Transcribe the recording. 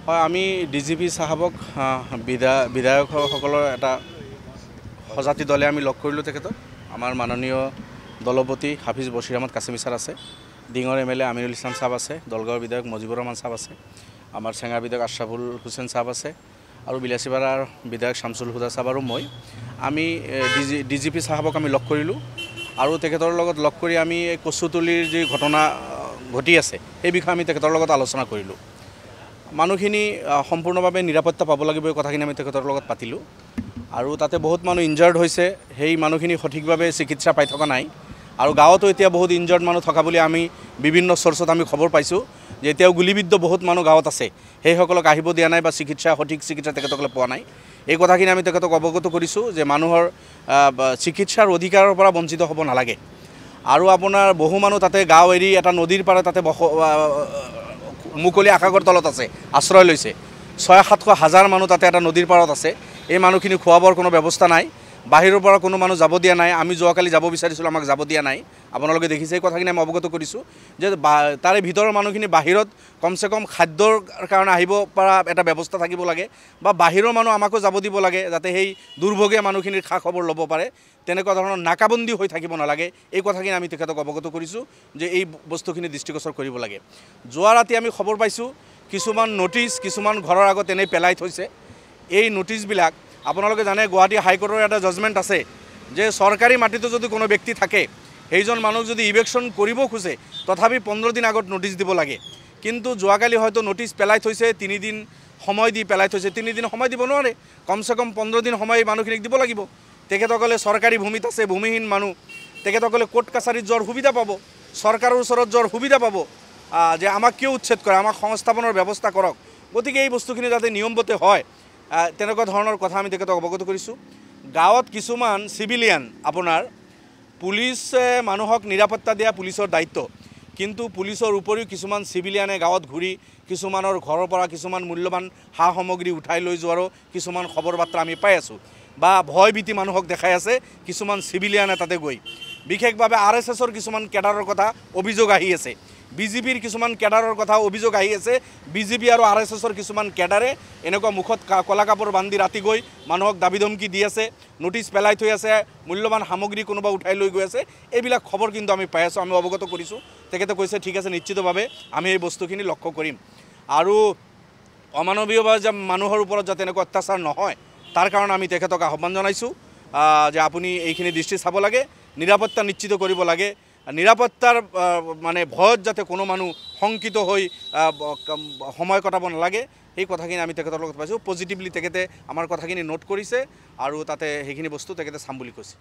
হয় আমি ডিজিপি সাহাবক বিধায়কসকলৰ এটা সজাতি দলে আমি লগ কৰিলোঁ তেখেতক আমাৰ মাননীয় দলপতি হাফিজ বশিৰ আহমদ কাছিমি ছাৰ আছে ডিঙৰ MLA আমিনুল ইছলাম সাহেব আছে দলগাঁৱৰ বিধায়ক মজিবুৰ ৰহমান সাহেব আছে আমাৰ চেঙাৰ বিধায়ক আশৰাফুল হুছেইন সাহেব আছে আৰু বিলাসীপাৰাৰ বিধায়ক শামছুল হুদা সাহেব আৰু মই আমি ডিজিপি সাহাবক আমি লগ কৰিলোঁ আৰু তেখেতৰ লগত লগ কৰি আমি কচুতলিৰ যি ঘটনা ঘটি আছে সেই বিষয়ে আমি তেখেতৰ লগত আলোচনা কৰিলোঁ মানুহখিনি সম্পূৰ্ণভাৱে নিৰাপত্তা পাব লাগিব এই কথাখিনি আমি তেখেতৰ লগত পাতিলোঁ আৰু তাতে বহুত মানুহ ইনজাৰ্ড হৈছে সেই মানুহখিনি সঠিকভাৱে চিকিৎসা পাই থকা নাই আৰু গাঁৱতো এতিয়া বহুত ইনজাৰ্ড মানুহ থকা বুলি আমি বিভিন্ন চৰ্চত আমি খবৰ পাইছোঁ যে এতিয়াও গুলিবিদ্ধ বহুত মানুহ গাঁৱত আছে সেইসকলক আহিব দিয়া নাই বা সঠিক চিকিৎসা তেখেতসকলে পোৱা নাই এই কথাখিনি আমি তেখেতক অৱগত কৰিছোঁ যে মানুহৰ চিকিৎসাৰ অধিকাৰৰ পৰা বঞ্চিত হ'ব নালাগে আৰু আপোনাৰ বহু মানুহ তাতে গাঁও এৰি এটা নদীৰ পাৰে তাতে মুকলি আকাশৰ তলত আছে আশ্ৰয় লৈছে 600-700 হাজাৰ মানুহ তাতে এটা নদীৰ পাৰত আছে এই মানুহখিনি খোৱা বোৱাৰ কোনো ব্যৱস্থা নাই বাহিৰৰ পৰা কোনো মানুহ যাব দিয়া নাই আমি যোৱাকালি যাব বিচাৰিছিলোঁ আমাক যাব দিয়া নাই আপোনালোকে দেখিছে এই কথাখিনি আমি অৱগত কৰিছোঁ যে তাৰে ভিতৰৰ মানুহখিনি বাহিৰত কমচে কম খাদ্যৰ কাৰণে আহিব পৰা এটা ব্যৱস্থা থাকিব লাগে বা বাহিৰৰ মানুহ আমাকো যাব দিব লাগে যাতে সেই দুৰ্ভগীয়া মানুহখিনিৰ খা খবৰ ল'ব পাৰে তেনেকুৱা ধৰণৰ নাকাবন্দী হৈ থাকিব নালাগে এই কথাখিনি আমি তেখেতক অৱগত কৰিছোঁ যে এই বস্তুখিনি দৃষ্টিগোচৰ কৰিব লাগে যোৱা ৰাতি আমি খবৰ পাইছোঁ কিছুমান নটিচ কিছুমান ঘৰৰ আগত এনেই পেলাই থৈছে এই নটিচবিলাক আপোনালোকে জানে গুৱাহাটী হাইকোৰ্টৰ এটা জাজমেণ্ট আছে যে চৰকাৰী মাটিতো যদি কোনো ব্যক্তি থাকে সেইজন মানুহ যদি ইভেকশ্যন কৰিব খোজে তথাপি 15 দিন আগত নটিচ দিব লাগে কিন্তু যোৱাকালি হয়তো নটিচ পেলাই থৈছে 3 দিন সময় দি পেলাই থৈছে 3 দিন সময় দিব নোৱাৰে কমসে কম 15 দিন সময় মানুহখিনিক দিব লাগিব তেখেতসকলে চৰকাৰী ভূমিত আছে ভূমিহীন মানুহ তেখেতসকলে কোৰ্ট কাছাৰীত যোৱাৰ সুবিধা পাব চৰকাৰৰ ওচৰত যোৱাৰ সুবিধা পাব যে আমাক কিয় উচ্ছেদ কৰে আমাক সংস্থাপনৰ ব্যৱস্থা কৰক গতিকে এই বস্তুখিনি যাতে নিয়মমতে হয় তেনেকুৱা ধৰণৰ কথা আমি তেখেতক অৱগত কৰিছোঁ গাঁৱত কিছুমান চিভিলিয়ান আপোনাৰ পুলিচে মানুহক নিৰাপত্তা দিয়া পুলিচৰ দায়িত্ব কিন্তু পুলিচৰ উপৰিও কিছুমান চিভিলিয়ানে গাঁৱত ঘূৰি কিছুমানৰ ঘৰৰ পৰা কিছুমান মূল্যৱান সা সামগ্ৰী উঠাই লৈ যোৱাৰো কিছুমান খবৰ বাৰ্তা আমি পাই আছোঁ বা ভয় ভীতি মানুহক দেখাই আছে কিছুমান চিভিলিয়ানে তাতে গৈ বিশেষভাৱে RSSৰ কিছুমান কেডাৰৰ কথা অভিযোগ আহি আছে বিজেপিৰ কিছুমান কেডাৰৰ কথা অভিযোগ আহি আছে বিজেপি আৰু RSSৰ কিছুমান কেডাৰে এনেকুৱা মুখত কলা কাপোৰ বান্ধি ৰাতি গৈ মানুহক দাবী ধমকি দি আছে নটিচ পেলাই থৈ আছে মূল্যৱান সামগ্ৰী কোনোবা উঠাই লৈ গৈ আছে এইবিলাক খবৰ কিন্তু আমি পাই আছোঁ আমি অৱগত কৰিছোঁ তেখেতে কৈছে ঠিক আছে নিশ্চিতভাৱে আমি এই বস্তুখিনি লক্ষ্য কৰিম আৰু অমানৱীয়ভাৱে মানুহৰ ওপৰত যাতে এনেকুৱা অত্যাচাৰ নহয় তাৰ কাৰণে আমি তেখেতক আহ্বান জনাইছোঁ যে আপুনি এইখিনি দৃষ্টি চাব লাগে নিৰাপত্তা নিশ্চিত কৰিব লাগে নিৰাপত্তাৰ মানে ভয়ত যাতে কোনো মানুহ শংকিত হৈ সময় কটাব নালাগে এই কথাখিনি আমি তেখেতৰ লগত পাইছোঁ পজিটিভলি তেখেতে আমাৰ কথাখিনি নোট কৰিছে আৰু তাতে সেইখিনি বস্তু তেখেতে চাম বুলি কৈছে